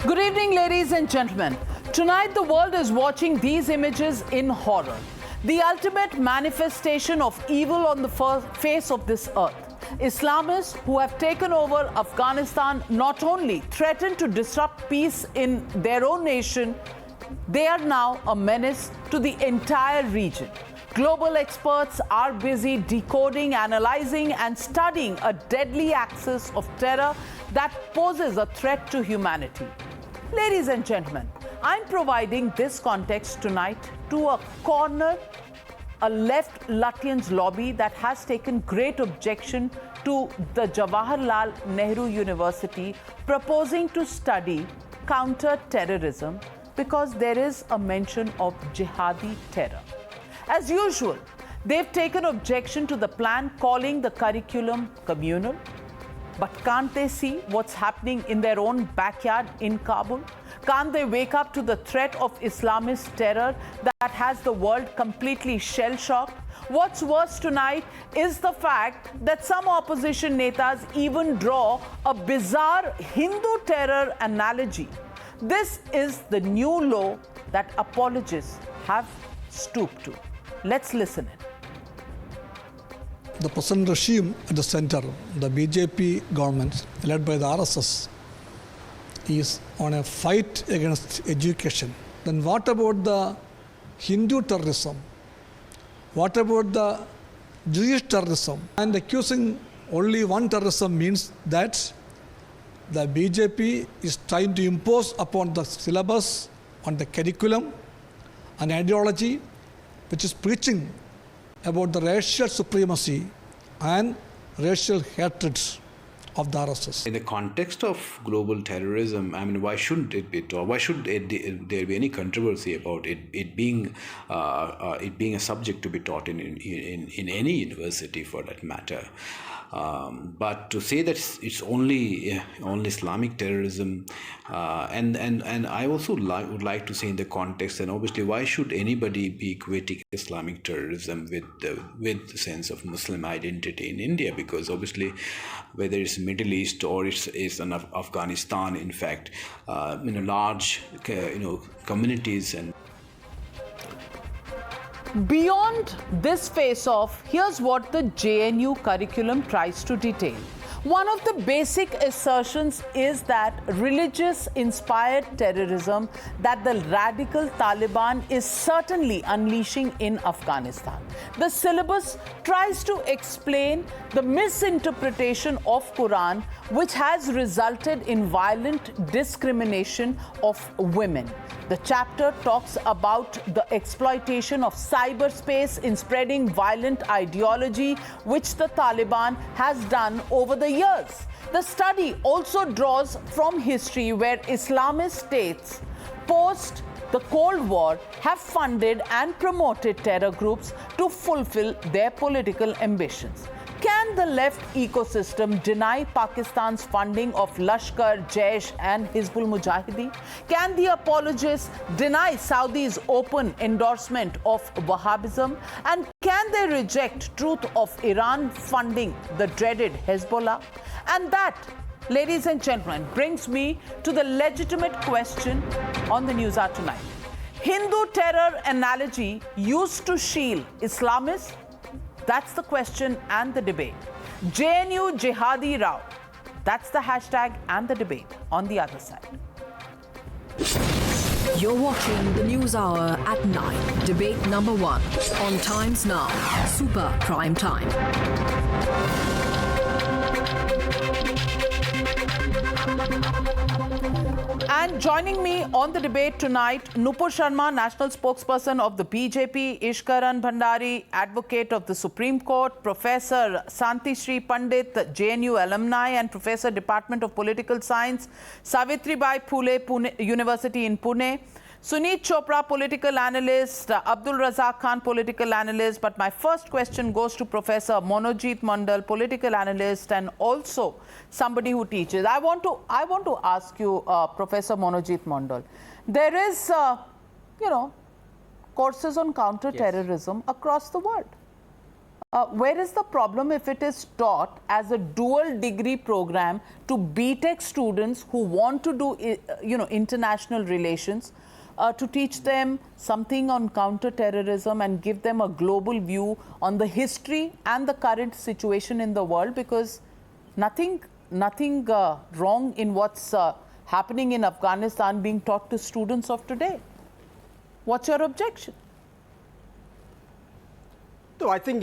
Good evening, ladies and gentlemen. Tonight, the world is watching these images in horror. The ultimate manifestation of evil on the face of this earth. Islamists who have taken over Afghanistan not only threaten to disrupt peace in their own nation, they are now a menace to the entire region. Global experts are busy decoding, analyzing, and studying a deadly axis of terror that poses a threat to humanity. Ladies and gentlemen, I'm providing this context tonight to a left Lutyens lobby that has taken great objection to the Jawaharlal Nehru University proposing to study counter-terrorism because there is a mention of jihadi terror. As usual, they've taken objection to the plan calling the curriculum communal. But can't they see what's happening in their own backyard in Kabul? Can't they wake up to the threat of Islamist terror that has the world completely shell-shocked? What's worse tonight is the fact that some opposition netas even draw a bizarre Hindu terror analogy. This is the new low that apologists have stooped to. Let's listen in. The present regime at the center, the BJP government led by the RSS, is on a fight against education. Then what about the Hindu terrorism? What about the Jewish terrorism? And accusing only one terrorism means that the BJP is trying to impose upon the syllabus, on the curriculum, an ideology which is preaching about the racial supremacy and racial hatred of the RSS. In the context of global terrorism, I mean, why shouldn't it be taught? Why should there be any controversy about it being a subject to be taught in any university for that matter? But to say that it's only Islamic terrorism, and I also would like to say in the context, and obviously, why should anybody be equating Islamic terrorism with the sense of Muslim identity in India? Because obviously, whether it's Middle East or it's in Afghanistan, in fact, large communities and. Beyond this face-off, here's what the JNU curriculum tries to detail. One of the basic assertions is that religious-inspired terrorism that the radical Taliban is certainly unleashing in Afghanistan. The syllabus tries to explain the misinterpretation of Quran, which has resulted in violent discrimination of women. The chapter talks about the exploitation of cyberspace in spreading violent ideology, which the Taliban has done over the years. The study also draws from history where Islamist states post the Cold War have funded and promoted terror groups to fulfill their political ambitions. Can the left ecosystem deny Pakistan's funding of Lashkar, Jaish and Hizbul Mujahideen? Can the apologists deny Saudi's open endorsement of Wahhabism? And can they reject truth of Iran funding the dreaded Hezbollah? And that, ladies and gentlemen, brings me to the legitimate question on the News Hour tonight. Hindu terror analogy used to shield Islamists? That's the question and the debate. JNU Jihadi Rao. That's the hashtag and the debate on the other side. You're watching the News Hour at 9. Debate number 1 on Times Now. Super Prime Time. And joining me on the debate tonight, Nupur Sharma, National Spokesperson of the BJP, Ishkaran Bhandari, Advocate of the Supreme Court, Professor Santi Sri Pandit, JNU alumni and Professor, Department of Political Science, Savitribai Phule University in Pune, Suneet Chopra, political analyst, Abdul Razak Khan, political analyst. But my first question goes to Professor Monojit Mandal, political analyst, and also somebody who teaches. I want to ask you, Professor Monojit Mandal, there is, courses on counter-terrorism across the world. Where is the problem if it is taught as a dual degree program to BTech students who want to do, international relations, to teach them something on counter-terrorism and give them a global view on the history and the current situation in the world? Because nothing wrong in what's happening in Afghanistan being taught to students of today. What's your objection? So I think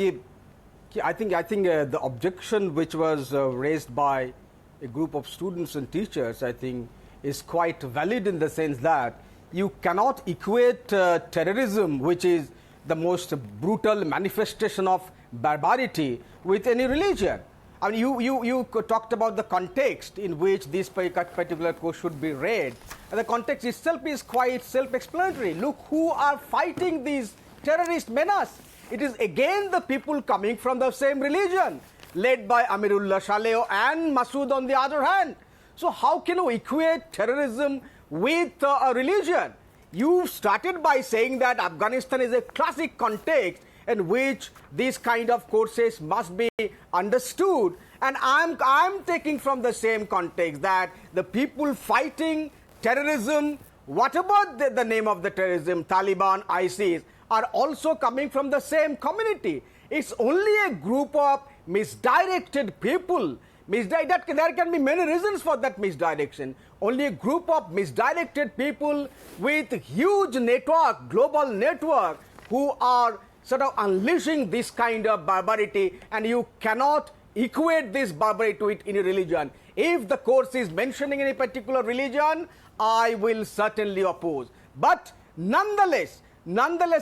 the objection which was raised by a group of students and teachers, I think, is quite valid in the sense that you cannot equate terrorism, which is the most brutal manifestation of barbarity, with any religion. I mean, you talked about the context in which this particular course should be read, and the context itself is quite self-explanatory. Look who are fighting these terrorist menace. It is again the people coming from the same religion, led by Amirullah Shaleh and Masood on the other hand. So how can you equate terrorism with a religion? You started by saying that Afghanistan is a classic context in which these kind of courses must be understood. And I'm taking from the same context that the people fighting terrorism, whatever the name of the terrorism, Taliban, ISIS, are also coming from the same community. It's only a group of misdirected people. There can be many reasons for that misdirection. Only a group of misdirected people with huge network, global network, who are sort of unleashing this kind of barbarity, and you cannot equate this barbarity to any religion. If the course is mentioning any particular religion, I will certainly oppose. But nonetheless,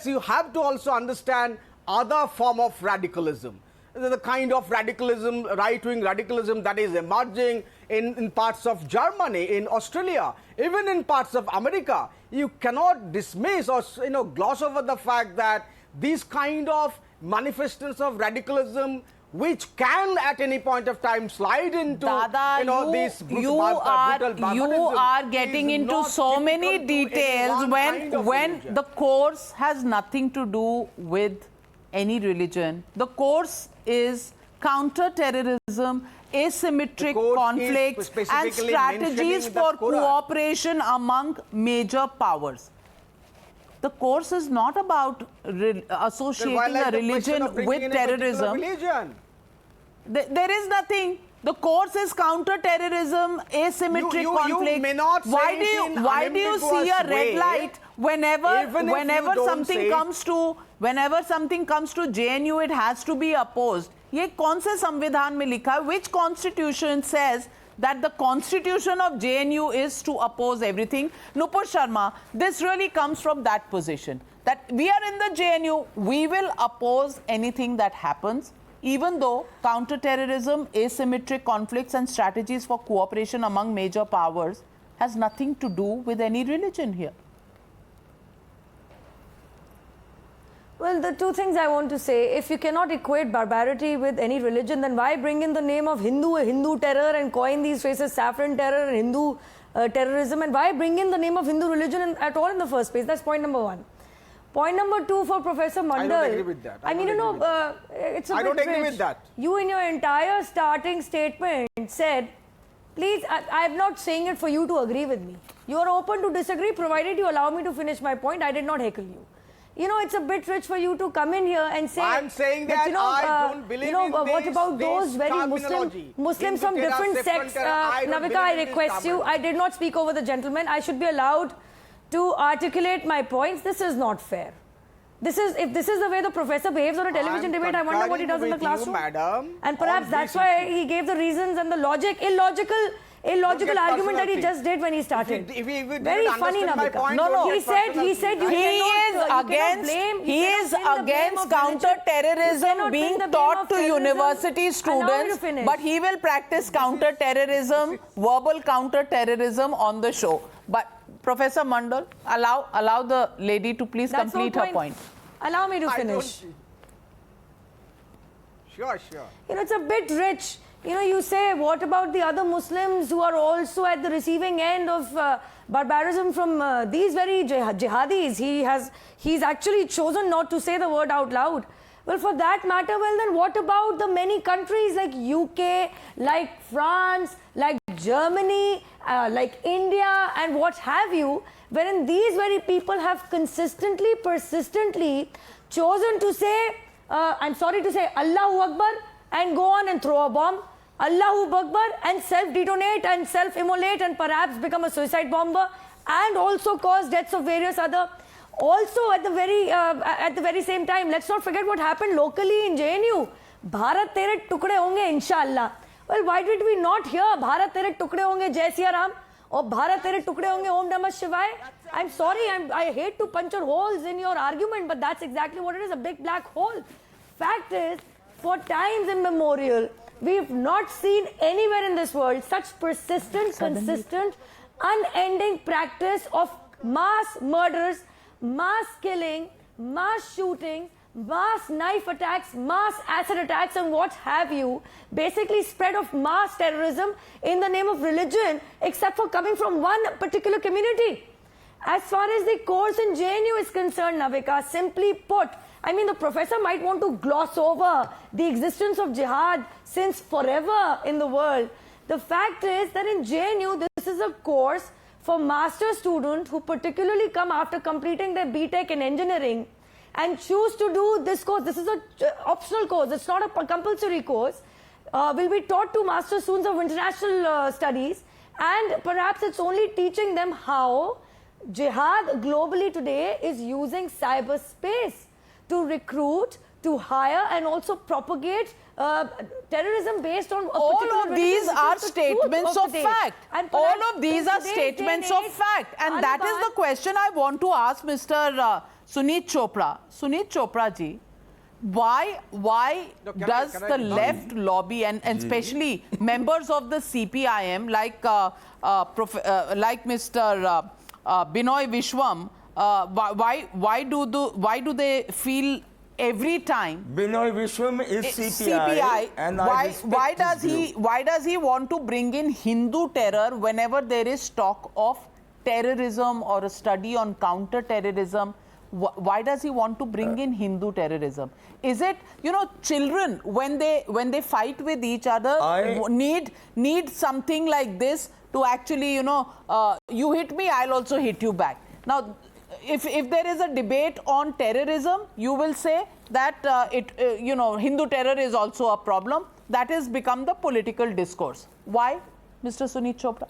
you have to also understand other form of radicalism. The kind of radicalism, right-wing radicalism that is emerging in parts of Germany, in Australia, even in parts of America. You cannot dismiss or gloss over the fact that these kind of manifestations of radicalism, which can at any point of time slide into this brutal barbarism, you are getting into so many details when the course has nothing to do with any religion. The course is counter-terrorism, asymmetric conflicts and strategies for cooperation among major powers. The course is not about associating a religion with terrorism. There is nothing. The course is counter-terrorism, asymmetric conflict. Why do you see a red light whenever something comes to JNU, it has to be opposed? ये कौन से संविधान में लिखा है? Which constitution says that the constitution of JNU is to oppose everything? Nupur Sharma, this really comes from that position, that we are in the JNU, we will oppose anything that happens, even though counter-terrorism, asymmetric conflicts and strategies for cooperation among major powers has nothing to do with any religion here. Well, the two things I want to say, if you cannot equate barbarity with any religion, then why bring in the name of Hindu terror and coin these phrases, saffron terror and Hindu terrorism, and why bring in the name of Hindu religion at all in the first place? That's point number one. Point number two for Professor Mandal. I don't agree with that. It's a bit I don't agree rich. with that. You in your entire starting statement said, please, I am not saying it for you to agree with me. You are open to disagree provided you allow me to finish my point. I did not heckle you. It's a bit rich for you to come in here and say... I'm saying that I don't believe in what about those very Muslims from different sects? Navika, I request you. I did not speak over the gentleman. I should be allowed to articulate my points. This is not fair. If this is the way the professor behaves on a television debate, I wonder what he does in the classroom. Madam, and perhaps that's why he gave the reasons and the illogical argument that he just did when he started. Very funny, Navika. No. He said he is against counter-terrorism being taught to university students, but he will practice counter-terrorism, verbal counter-terrorism on the show. But Professor Mandal, allow the lady to please complete her point. Allow me to finish. Sure. It's a bit rich. You say, what about the other Muslims who are also at the receiving end of barbarism from these very jihadis? He's actually chosen not to say the word out loud. Well, for that matter, well then what about the many countries like UK, like France, like Germany, like India and what have you, wherein these very people have consistently, persistently chosen to say, I'm sorry to say, Allahu Akbar and go on and throw a bomb, Allahu Akbar and self-detonate and self-immolate and perhaps become a suicide bomber and also cause deaths of various other. Also, at the very same time, let's not forget what happened locally in JNU. Bharat tere tukde honge, inshallah. Well, why did we not hear Bharat tere tukde honge, Jai Siya Ram, or Bharat tere tukde honge, Om Namah Shivaya? I'm sorry, I hate to puncture holes in your argument, but that's exactly what it is, a big black hole. Fact is, for times immemorial, we've not seen anywhere in this world such persistent, consistent, unending practice of mass murders, mass killing, mass shooting, mass knife attacks, mass acid attacks and what have you, basically spread of mass terrorism in the name of religion, except for coming from one particular community. As far as the course in JNU is concerned, Navika, simply put, I mean, the professor might want to gloss over the existence of jihad since forever in the world. The fact is that in JNU, this is a course for master students who particularly come after completing their BTech in engineering and choose to do this course. This is an optional course. It's not a compulsory course. Will be taught to master students of international studies, and perhaps it's only teaching them how jihad globally today is using cyberspace to recruit, to hire and also propagate terrorism based on a all particular of these religion. are This is the truth statements of today. fact. And All perhaps of these in are today's statements day and of age, fact. And that is the question I want to ask Mr. Suneet Chopra. Suneet Chopra ji, why does the left lobby and especially members of the CPIM like Mr. Binoy Vishwam, why do they feel every time Binoy Vishwam is CPI, and why does he want to bring in Hindu terror whenever there is talk of terrorism or a study on counter-terrorism? Why does he want to bring in Hindu terrorism? Is it, children when they fight with each other need something like this to actually, you hit me, I'll also hit you back. Now, if there is a debate on terrorism, you will say that Hindu terror is also a problem. That has become the political discourse. Why, Mr. Suneet Chopra?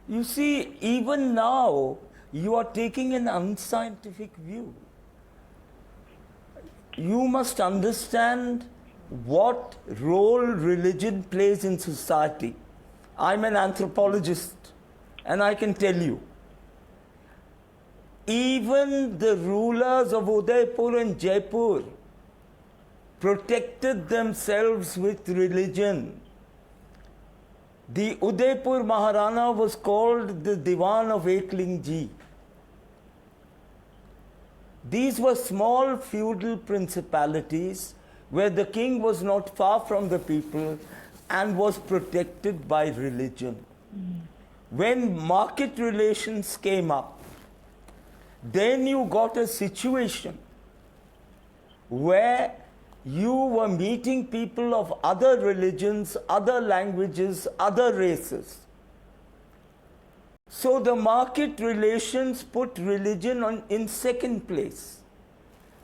You see, even now, you are taking an unscientific view. You must understand what role religion plays in society. I'm an anthropologist, and I can tell you, even the rulers of Udaipur and Jaipur protected themselves with religion. The Udaipur Maharana was called the Diwan of Ekling-ji. These were small feudal principalities where the king was not far from the people and was protected by religion. When market relations came up, then you got a situation where you were meeting people of other religions, other languages, other races. So the market relations put religion in second place.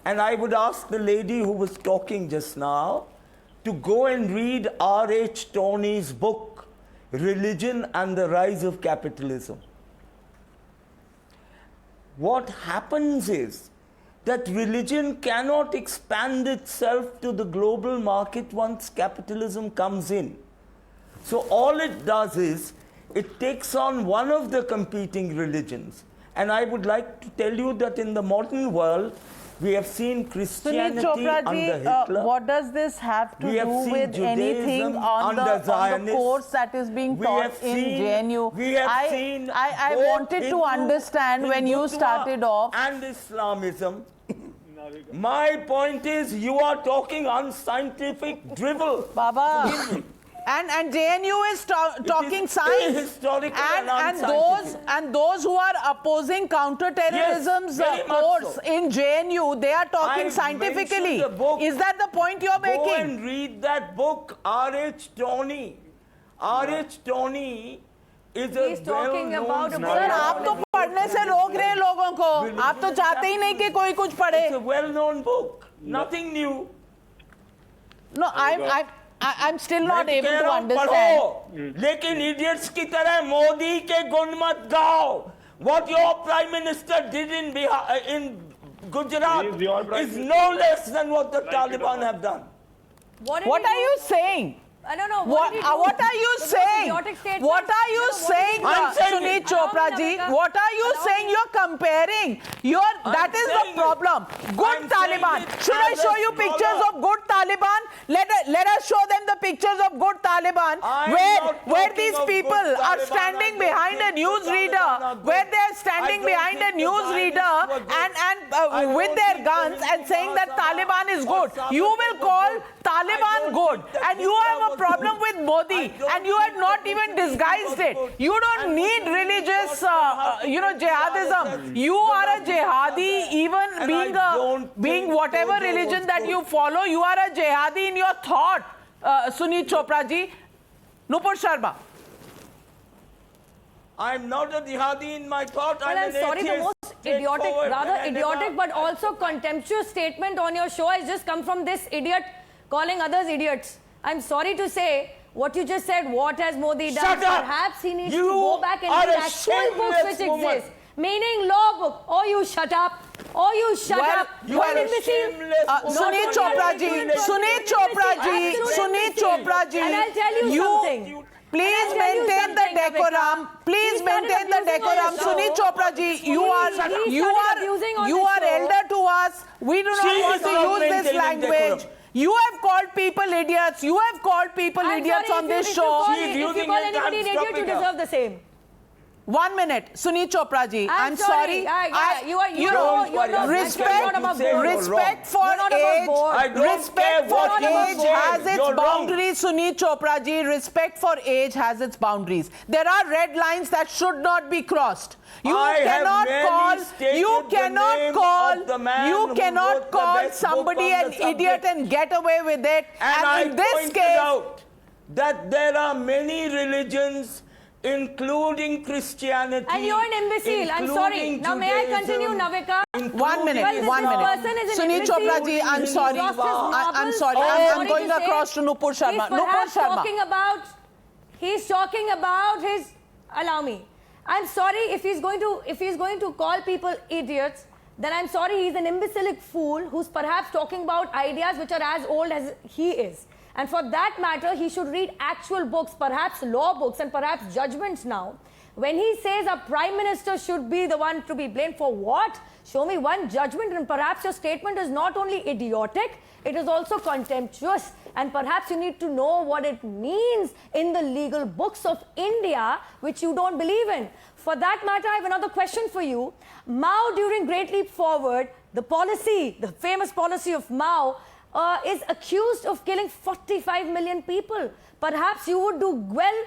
And I would ask the lady who was talking just now to go and read R.H. Tawney's book, Religion and the Rise of Capitalism. What happens is that religion cannot expand itself to the global market once capitalism comes in. So all it does is, it takes on one of the competing religions. And I would like to tell you that in the modern world, we have seen Christianity under Hitler. What does this have to We have do seen with Judaism anything on under the Zionists. course that is being taught in JNU? I wanted to understand when you started off. And Islamism. My point is, you are talking unscientific drivel. Baba, And JNU is talking science. Historical and And those who are opposing counterterrorism's Yes, very much course so. in JNU, they are talking I've scientifically. mentioned the book. Is that the point you're Go making? and read that book, R.H. Toney. R.H. Toney is a He's talking about a well-known sir आप तो पढ़ने से रोक रहे हैं लोगों को आप तो चाहते ही नहीं कि कोई कुछ पढ़े It's a well-known book. Nothing new. No, I'm still not मैं able कह to रहा हूं, understand. पढ़ो, लेकिन idiots की तरह मोदी के गुण मत गाओ. What your prime minister did in Gujarat He is your prime is minister. no less than what the Like Taliban it. have done. What did What he are do? you saying? I don't know. What did he do? are you The most saying? idiotic statement. What are you saying, I'm saying Sunit it. Chopra ji? Allow me, What are you Allow saying? me. You're comparing. That is saying the problem. Good I'm Taliban. saying it Should I as show a you pictures scholar. of good Taliban? Let us show them the pictures of good Taliban, I'm not where talking these of people good are Taliban. standing I don't behind a think the newsreader, Taliban are good. where they are standing I don't behind a think the newsreader Zionists were good. I and don't with their think guns the and saying that Hindu Taliban is or good. Osama You will was call good. Taliban I don't good, think that and you Hitler have a was problem good. with Modi, I don't and you think have not that even Mussolini disguised was it. good. You don't And need Mussolini religious, was good. jihadism. You The are a Muslims jihadi, are there. even And being I don't being think whatever Jojo religion was that good. you follow. You are a jihadi in your thought, Sunit Chopra ji. Nupur Sharma. I'm not a jihadi in my thought. Well, I'm an sorry, the atheist, most idiotic, straightforward, rather and I idiotic, never- but also contemptuous statement on your show has just come from this idiot calling others idiots. I'm sorry to say, what you just said, what has Modi done? Shut up! Perhaps he needs to You go back and are read a actual books shameless which woman. exist. Meaning law book. Oh, you shut up. Oh, you shut Well, up. you What are a imbecile. shameless woman. Sunit Chopra ji, Sunit Chopra ji, Sunit Chopra ji, And I'll tell you something. Please And I'll tell you maintain the something, decorum. Navika. Please He started maintain the abusing on decorum. the show. Sunit Chopra ji, you He started abusing on you the are show. elder to us. We do She not want is to not use this maintaining language. decorum. You have called people idiots. You have called people I'm idiots sorry, on if you- this if you show. call- She is If you using call it, anybody I'm an idiot, you stopping her. deserve the same. 1 minute, Sunit Chopra ji. I'm sorry. You know, you're not respect, not above You're board. respect for You're not above age. board. I don't care Respect for what you age say. has its You're wrong. boundaries, Sunit Chopra ji. Respect for age has its boundaries. There are red lines that should not be crossed. You I have cannot merely call. stated You the call. name of the man You who cannot wrote the call best book somebody on an the subject. idiot and get away with it. And I in this pointed case, out that there are many religions, including Christianity. And you're an imbecile. I'm sorry. including Now, may I continue, Judaism, Navika? 1 minute, Well, this 1 minute. person is an Sunit imbecile. Chopra ji, I'm He's sorry. lost his I'm marbles. sorry. I'm I'm sorry going to say. across to Nupur Sharma. He's Nupur perhaps Sharma. he's talking about his, allow me. I'm sorry if he's going to call people idiots, then I'm sorry he's an imbecilic fool who's perhaps talking about ideas which are as old as he is. And for that matter, he should read actual books, perhaps law books and perhaps judgments now. When he says a prime minister should be the one to be blamed for what? Show me one judgment, and perhaps your statement is not only idiotic, it is also contemptuous. And perhaps you need to know what it means in the legal books of India, which you don't believe in. For that matter, I have another question for you. Mao, during Great Leap Forward, the policy, the famous policy of Mao, is accused of killing 45 million people. Perhaps you would do well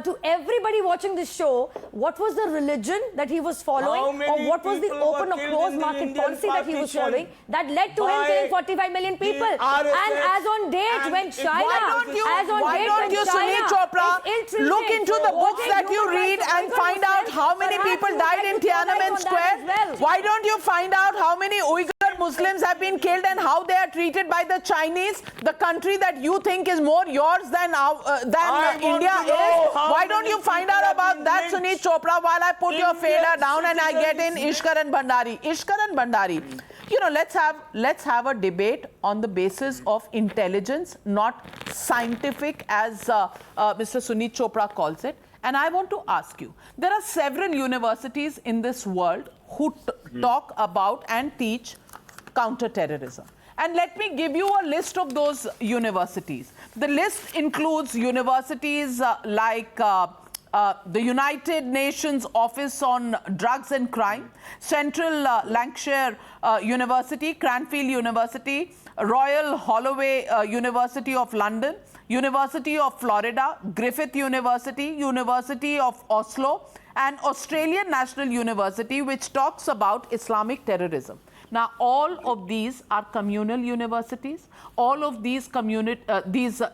to everybody watching this show, what was the religion that he was following, How many or what was the people were open or killed closed in the market Indian policy that he was partition following that led to him by killing 45 million the people? RSS And as on date, and when it- China, Why don't you, as on why date, don't when you, China Sunit Chopra, is ill-treated look into the for books that you human read rights and of find out Muslims? how many Perhaps people you would died like in to comment Tiananmen on that Square? as well. Why don't you find out how many Uyghur Muslims have been killed and how they are treated by the Chinese, the country that you think is more yours than I want India to know is? how Why don't many you find people out have about been that, lynched? Sunit Chopra, while I put your Indian fader down and I get in citizens. Ishkaran Bhandari. Ishkaran Bhandari. You know, let's have a debate on the basis of intelligence, not scientific as Mr. Sunit Chopra calls it. And I want to ask you, there are several universities in this world who talk about and teach counterterrorism. And let me give you a list of those universities. The list includes universities like the United Nations Office on Drugs and Crime, Central Lancashire University, Cranfield University, Royal Holloway University of London, University of Florida, Griffith University, University of Oslo, and Australian National University, which talks about Islamic terrorism. Now, all of these are communal universities. All of these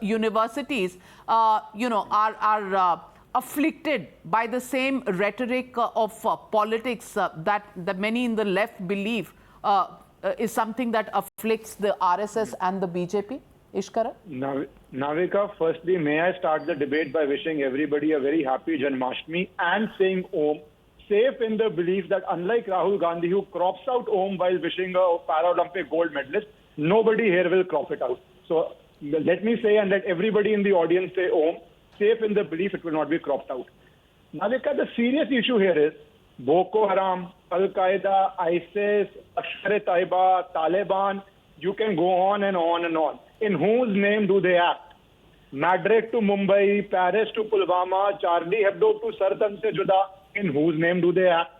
universities, are afflicted by the same rhetoric of politics that many in the left believe is something that afflicts the RSS and the BJP. Ishkara? Navika, firstly, may I start the debate by wishing everybody a very happy Janmashtami and saying Om, safe in the belief that unlike Rahul Gandhi, who crops out Om while wishing a Paralympic gold medalist, nobody here will crop it out. So let me say, and let everybody in the audience say Om, safe in the belief it will not be cropped out. Navika, the serious issue here is Boko Haram, Al-Qaeda, ISIS, Lashkar-e-Taiba, Taliban, you can go on and on and on. In whose name do they act? Madrid to Mumbai, Paris to Pulwama, Charlie Hebdo to Sar Tan Se Juda, in whose name do they act?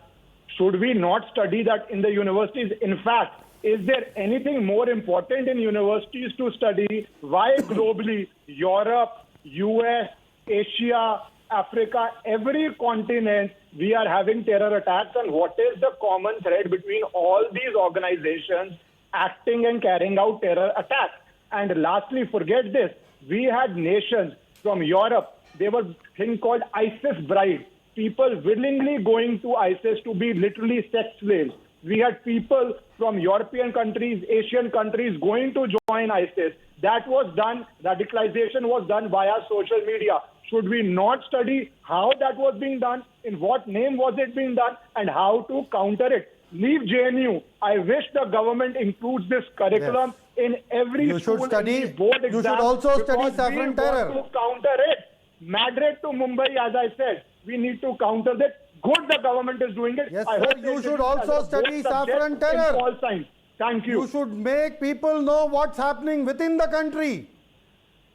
Should we not study that in the universities? In fact, is there anything more important in universities to study? Why globally, Europe, US, Asia, Africa, every continent, we are having terror attacks, and what is the common thread between all these organizations acting and carrying out terror attacks? And lastly, forget this, we had nations from Europe, they were a thing called ISIS brides, people willingly going to ISIS to be literally sex slaves. We had people from European countries, Asian countries going to join ISIS. That was done, radicalization was done via social media. Should we not study how that was being done, in what name was it being done, and how to counter it? Leave JNU. I wish the government includes this curriculum in every You should school, study- in the board you exam, should also study because saffron we terror. want to counter it. Madrid to Mumbai, as I said, we need to counter that. Good, the government is doing it. Yes, I sir, hope they you should introduce also as a study board subject saffron in terror. Pol Science. Thank you. You should make people know what's happening within the country.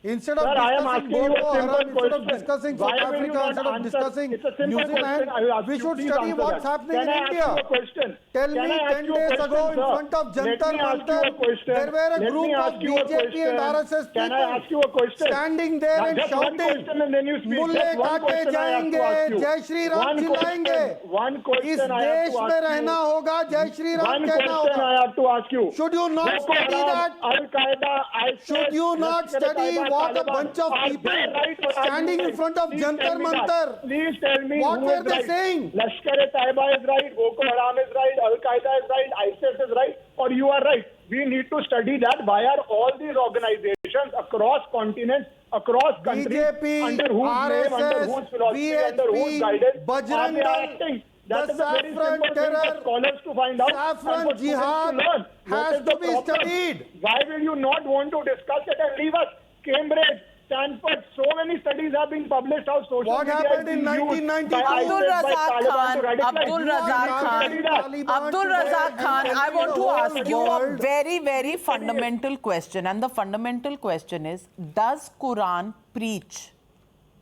Instead of Sir, I am discussing asking you a Boko simple Haram, instead of question. discussing Why South will you Africa, not instead of answer? discussing It's a simple New question. Zealand, I will ask we you, should please study answer what's that. happening Can in I ask India. you a question? Tell Can me I ask 10 you a days question, ago in sir? front of Jantar Let me ask you a Mantar, question. there were a Let me group of ask you a BJP and question. RSS Can I ask you people a question? standing there Now, and just one shouting, question and then you speak. Mulle Just one kaate question I have to jayenge, ask you. Jai Shri Ram One chilayenge. question. One इस question I have देश to में ask रहना you. होगा, जय Shri Ram One कहना question I होगा. have to ask you. Should you not Boko study Haram, that? Al-Qaeda, ISIS, Should you not study Lashkar-e-Taiba, what a Taliban, bunch of are people they right or are standing you in right? front of Please Jantar tell me that. Mantar? Please tell me What who were is they right. saying? Lashkar-e-Taiba is right, Boko Haram is right, Al-Qaeda is right, ISIS is right, or you are right. We need to study that. Why are all these organizations across continents, across countries, BJP, under whose name, under RSS, whose philosophy, under whose VHP, guidance Bajrang are they Dal, acting? the That is a very saffron simple thing terror, for scholars to find out saffron and for students jihad to learn. What has is the to be problem? studied. Why will you not want to discuss it and leave us? Cambridge, Stanford, so many studies have been published how social What media happened is in being used 1992? by ISIS, Abdul by Razak Taliban Khan, to radicalize. Abdul You are Razak not Khan, studying that. Taliban Abdul today Razak and Khan, I telling want the to whole ask you a world- very, very fundamental question. And the fundamental question is, does Quran preach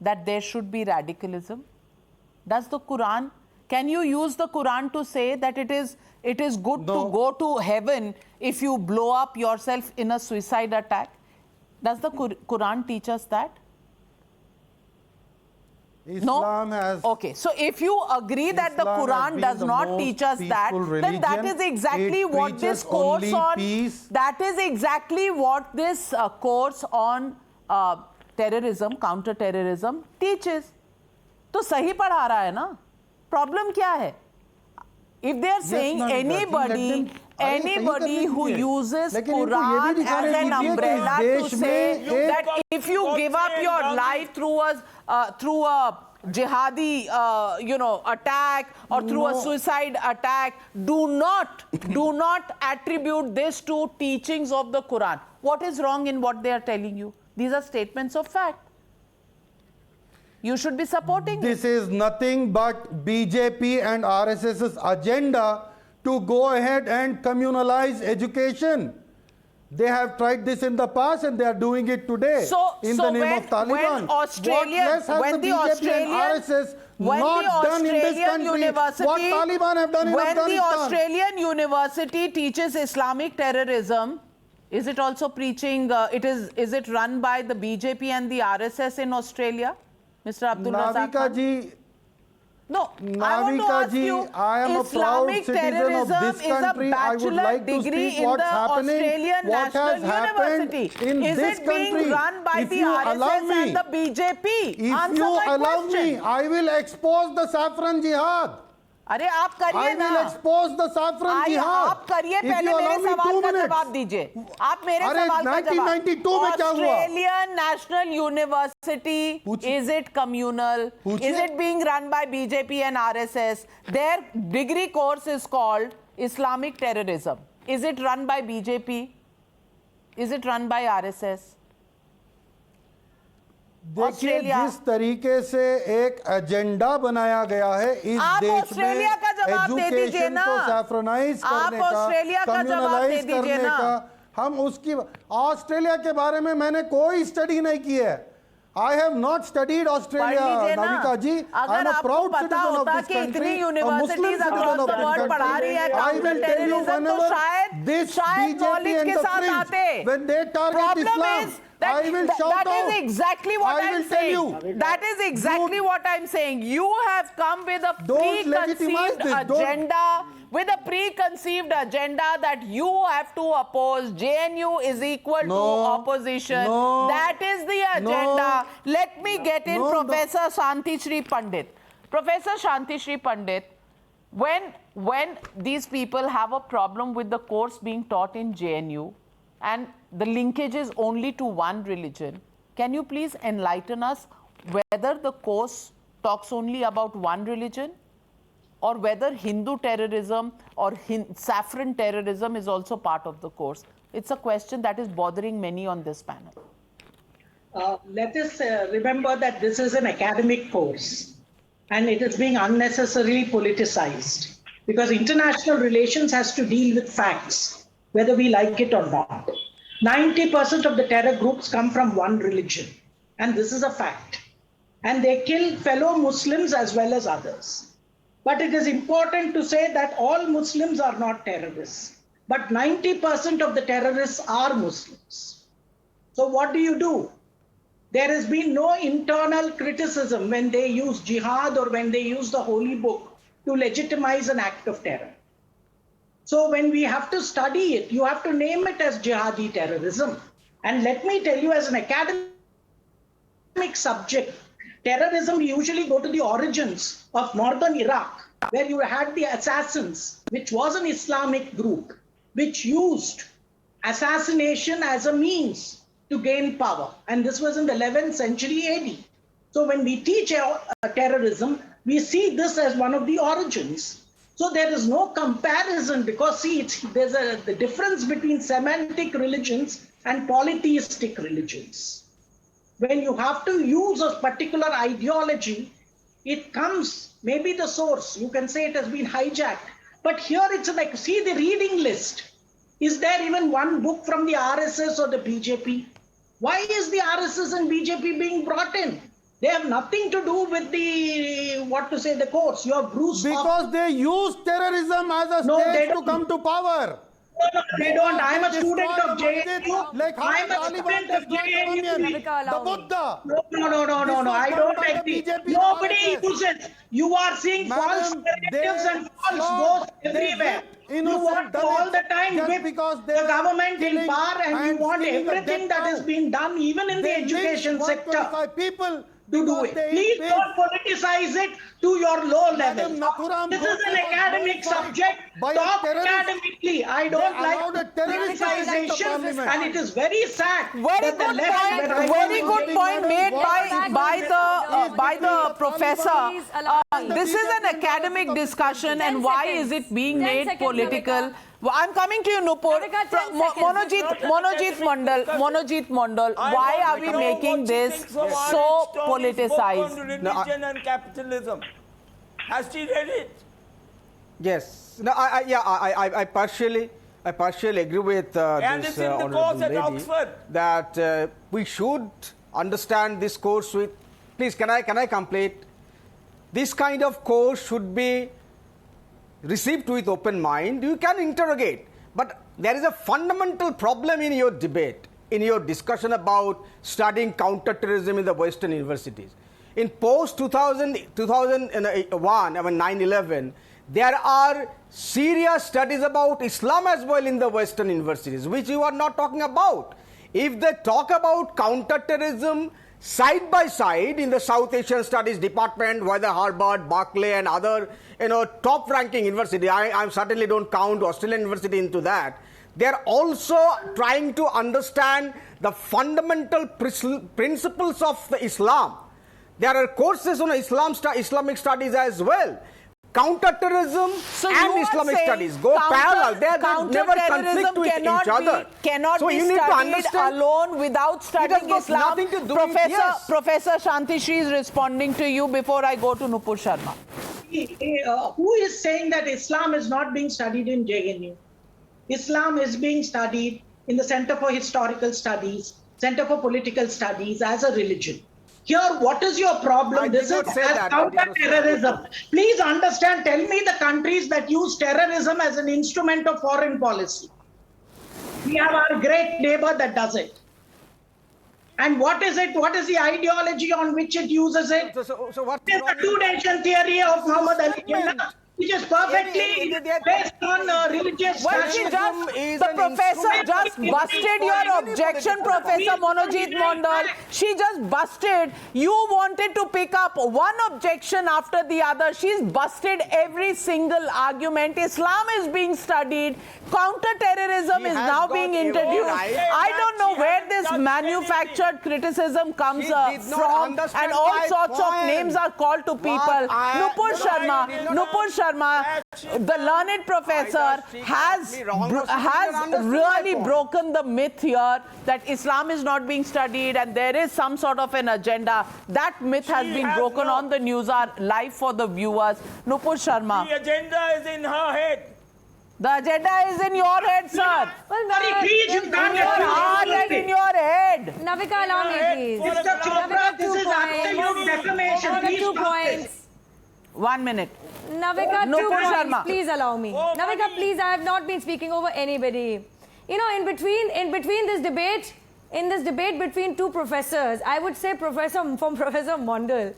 that there should be radicalism? Does the Quran, can you use the Quran to say that it is good to go to heaven if you blow up yourself in a suicide attack? Does the Quran teach us that? Islam has Okay, so if you agree that the Islam has Quran been does the not most teach us that, peaceful then that religion. is exactly It what this preaches course only on peace. that is exactly what this course on terrorism, counter-terrorism teaches. तो सही पढ़ा रहा है ना? Problem क्या है? If they are saying ma'am, anybody अरे सही anybody करने who दीजिए। uses लेकिन इनको ये भी Quran as दिखाने an दीजिए कि umbrella इस to देश say में एक- that if you give up your life through a jihadi attack or through a suicide attack, do not attribute this to teachings of the Quran. What is wrong in what they are telling you? These are statements of fact. You should be supporting This is nothing but BJP and RSS's agenda to go ahead and communalize education. They have tried this in the past and they are doing it today in the name of Taliban. When Australian, what less has when the the BJP Australian, and RSS when not the done in this Australian country? university, What Taliban have done in when Afghanistan? the Australian university teaches Islamic terrorism, Is it also preaching, is it run by the BJP and the RSS in Australia? Mr. Abdul Razak Navika Khan? ji, No, I want to Navika ask ji, you, I am a proud Islamic citizen of terrorism this is a country. I would bachelor like to degree speak in what's the happening, Australian what has National happened University. in Is this it country. being run by If the you allow RSS me, and the BJP? If Answer you my allow question. me, I will expose the saffron jihad. अरे आप करिए I ना, will expose the saffron आइए jihad. आप करिए, If पहले you मेरे allow me सवाल 2 का minutes. जवाब दीजिए. आप मेरे अरे, सवाल का जवाब. 1992 में क्या हुआ? Australian National University, पूछिए. is it communal? पूछिए. Is it being run by BJP and RSS? Their degree course is called Islamic terrorism. Is it run by BJP? Is it run by RSS? देखिए Australia. जिस तरीके से एक agenda बनाया गया है इस आप देश में ऑस्ट्रेलिया का जवाब दे दीजिए एजुकेशन ना. को सैफ्रोनाइज आप करने का, ऑस्ट्रेलिया का जवाब दे कम्युनलाइज दीजिए करने ना. का, हम उसकी ऑस्ट्रेलिया के बारे में मैंने कोई स्टडी नहीं की है. I have not studied Australia. Navika ji, I am a proud citizen of this country, a Muslim citizen of this पढ़ा रही है country. I will tell you whenever this BJP and the fringe when they target Islam, I will shout that out. is exactly what I I'm will tell saying. you. That is exactly what I'm saying. You have come with a Don't legitimize preconceived this. agenda, with a preconceived agenda that you have to oppose. JNU is equal to opposition. No. That is the agenda. No. Let me get in Professor Shanti Shri Pandit. Professor Shanti Shri Pandit, when these people have a problem with the course being taught in JNU, and the linkage is only to one religion, can you please enlighten us whether the course talks only about one religion or whether Hindu terrorism or saffron terrorism is also part of the course? It's a question that is bothering many on this panel. Let us remember that this is an academic course and it is being unnecessarily politicized because international relations has to deal with facts, whether we like it or not. 90% of the terror groups come from one religion, and this is a fact. And they kill fellow Muslims as well as others. But it is important to say that all Muslims are not terrorists, but 90% of the terrorists are Muslims. So what do? There has been no internal criticism when they use jihad or when they use the holy book to legitimize an act of terror. So when we have to study it, you have to name it as jihadi terrorism. And let me tell you, as an academic subject, terrorism, we usually go to the origins of northern Iraq, where you had the assassins, which was an Islamic group, which used assassination as a means to gain power. And this was in the 11th century AD. So when we teach terrorism, we see this as one of the origins. So there is no comparison because see, there's the difference between Semitic religions and polytheistic religions. When you have to use a particular ideology, it comes, maybe the source, you can say it has been hijacked. But here it's like, see the reading list. Is there even one book from the RSS or the BJP? Why is the RSS and BJP being brought in? They have nothing to do with the course. You have Bruce. Because they use terrorism as a stage to come to power. No, they don't. I'm a student of JNU. I'm a student of JNU. The Buddha. No. I don't agree. Nobody uses. You are seeing false narratives and false ghosts everywhere. You want all the time with the government in power and you want everything that is being done, even in the education sector, to do it. Please don't politicize it to your low level. This is an academic subject. Talk academically. I don't like politicization, and it is very sad. Very good point made by the professor. This is an academic discussion, and why is it being made political? I'm coming to you, Nupur. Monojit Mondal, why are we making this so politicized? Religion and capitalism. Has she read it? Yes. No, I partially agree with this honorable lady Oxford. that we should understand this course with. Please, can I complete? This kind of course should be received with open mind. You can interrogate, but there is a fundamental problem in your debate, in your discussion about studying counterterrorism in the Western universities. In post-2001, 9/11, there are serious studies about Islam as well in the Western universities, which you are not talking about. If they talk about counterterrorism side by side in the South Asian Studies Department, whether Harvard, Berkeley, and other top-ranking university, I certainly don't count Australian University into that. They're also trying to understand the fundamental principles of the Islam. There are courses on Islamic studies as well. Counterterrorism and Islamic studies go parallel. They never conflict with each other. Cannot so be you need to understand alone without studying it has Islam. nothing to do with, yes. Professor Shanti Shri is responding to you before I go to Nupur Sharma. Who is saying that Islam is not being studied in JNU? Islam is being studied in the Center for Historical Studies, Center for Political Studies as a religion. Here, what is your problem? This is counter-terrorism. Please understand, tell me the countries that use terrorism as an instrument of foreign policy. We have our great neighbor that does it. And what is it? What is the ideology on which it uses it? So what is the two-nation theory of Muhammad Ali Jinnah, which is perfectly based on religious the professor just busted your objection, Professor Monojit Mondal. She just busted. You wanted to pick up one objection after the other. She's busted every single argument. Islam is being studied. Counter-terrorism is now being introduced. I don't know where this manufactured criticism comes from, and all sorts of names are called to people. Nupur Sharma, the learned professor has really broken the myth here that Islam is not being studied and there is some sort of an agenda. That myth has been broken on the News Hour live for the viewers. Nupur Sharma. The agenda is in her head. The agenda is in your head, sir. Well, please, you can't get in your head. Navika, allow me, please. Mr. Chopra, this is absolute defamation. Please 2 points. 1 minute. Navika, 2 Nupur points. Sharma. Please allow me. Navika, please, I have not been speaking over anybody. You know, in between this debate, between two professors, I would say Professor Mondal,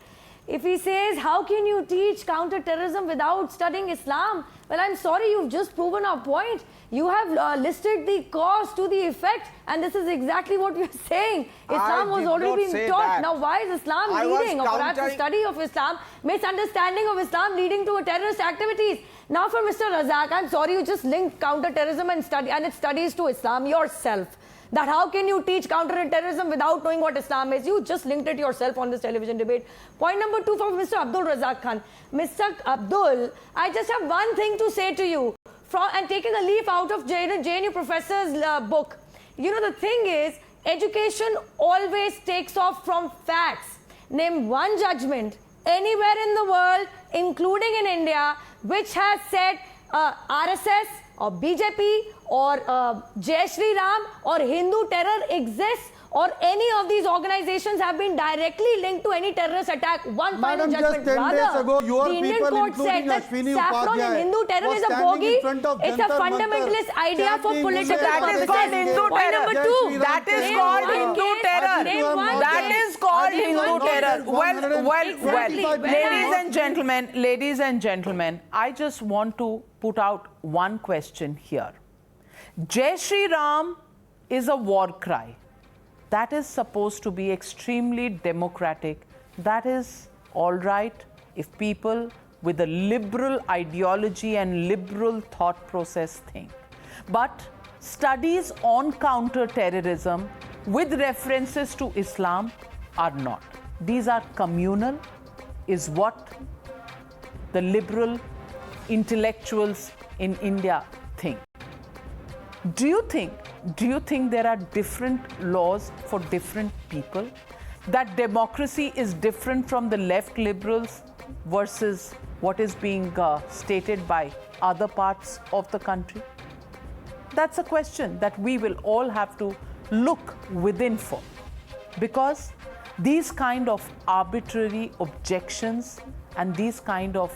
if he says, how can you teach counter-terrorism without studying Islam? Well, I'm sorry, you've just proven our point. You have listed the cause to the effect, and this is exactly what we're saying. Islam was already being taught. That. Now, why is Islam leading, or perhaps the study of Islam, misunderstanding of Islam leading to terrorist activities? Now, for Mr. Razak, I'm sorry, you just linked counter-terrorism and its studies to Islam yourself. That how can you teach counter-terrorism without knowing what Islam is? You just linked it yourself on this television debate. Point number 2 for Mr. Abdul Razak Khan. Mr. Abdul, I just have one thing to say to you. And taking a leaf out of JNU professor's book. You know, the thing is, education always takes off from facts. Name one judgment anywhere in the world, including in India, which has said RSS or BJP or Jai Shri Ram or Hindu terror exists, or any of these organizations have been directly linked to any terrorist attack. One final Madam, judgment. just 10 days ago, your the Indian people, court said that Ashwini saffron and Hindu terror is a bogey. It's a fundamentalist idea for political purposes. Called Hindu Point terror. number 2. That is called Hindu terror. That is called Hindu terror. Well, ladies and gentlemen, I just want to put out one question here. Jai Shri Ram is a war cry. That is supposed to be extremely democratic. That is all right if people with a liberal ideology and liberal thought process think. But studies on counter-terrorism with references to Islam are not. These are communal, is what the liberal intellectuals in India think. Do you think there are different laws for different people? That democracy is different from the left liberals versus what is being stated by other parts of the country? That's a question that we will all have to look within for. Because these kind of arbitrary objections and these kind of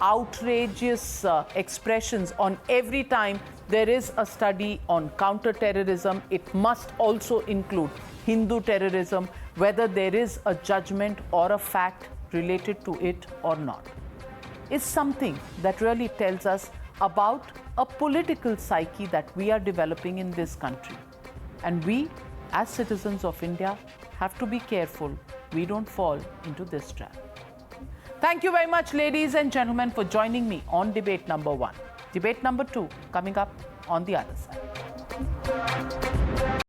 outrageous expressions on every time there is a study on counter-terrorism. It must also include Hindu terrorism, whether there is a judgment or a fact related to it or not, is something that really tells us about a political psyche that we are developing in this country. And we, as citizens of India, have to be careful we don't fall into this trap. Thank you very much, ladies and gentlemen, for joining me on debate number 1. Debate number 2 coming up on the other side.